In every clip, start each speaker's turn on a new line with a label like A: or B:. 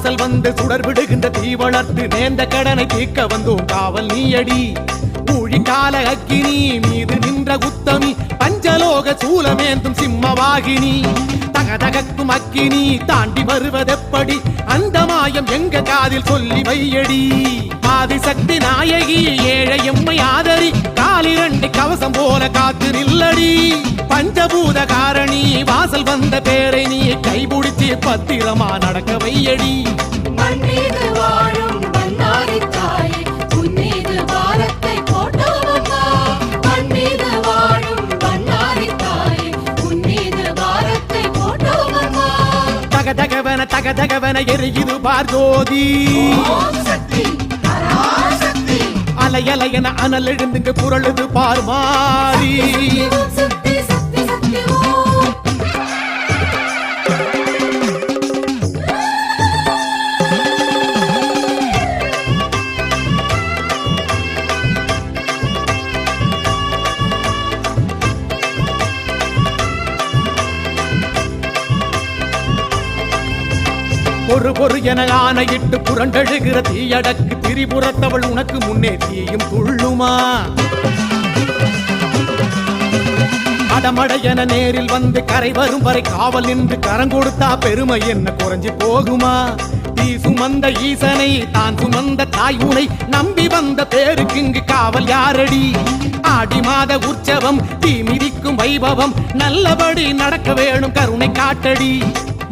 A: வாசல் வந்து சுடர் விடுகின்ற தீ வளர்த்து நேர்ந்த கடனை தீர்க்க வந்தோம் காவல் நீயடி. ஊழி கால அக்கினி மீது நின்ற உத்தமி பஞ்சலோக சூலமேந்தும் சிம்மவாகினி. தகதகக்கும் அக்கினி தாண்டி வருவதெப்படி அந்த மாயம் எங்க காதில் சொல்லி வையடி. ஆதிசக்தி நாயகி ஏழை எம்மை ஆதரி காலிரண்டு கவசம் போல காத்து நில்லடி. பஞ்சபூத காரணி வாசல் வந்த பேரை நீ கைபிடிச்சு பத்திரமா நடக்க வையடி. தகதகவன தகதகவன எரியுது பார் ஜோதி. அலையலையன அனல் எழுந்துங்க குரழுது பார் மாறி. பொறு என ஆணையிட்டு புரண்டழுகிற தீயடக்கு திரிபுரத்தவள் உனக்கு முன்னே தீயும் துள்ளுமா. அடமட என நேரில் வந்து கரை வரும் வரை காவல் நின்று கரம் கொடுத்தா பெருமை என்ன குறைஞ்சு போகுமா. தீ சுமந்த ஈசனை தான் சுமந்த தாய் உனை நம்பி வந்த பேருக்கு இங்கு காவல் யாரடி. ஆடி மாத உற்சவம் தீ மிதிக்கும் வைபவம் நல்லபடி நடக்க வேணும் கருணை காட்டடி.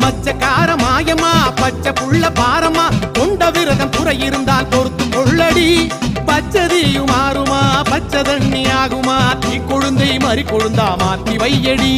A: மச்சக்கார மாயமா பச்சை புள்ள பாரமா கொண்ட விரதம் குறை இருந்தால் பொறுத்து கொள்ளடி. பச்சதியும் மாறுமா பச்சை தண்ணி ஆகுமா தீ கொழுந்தை மறி கொழுந்தா மாத்தி வையடி.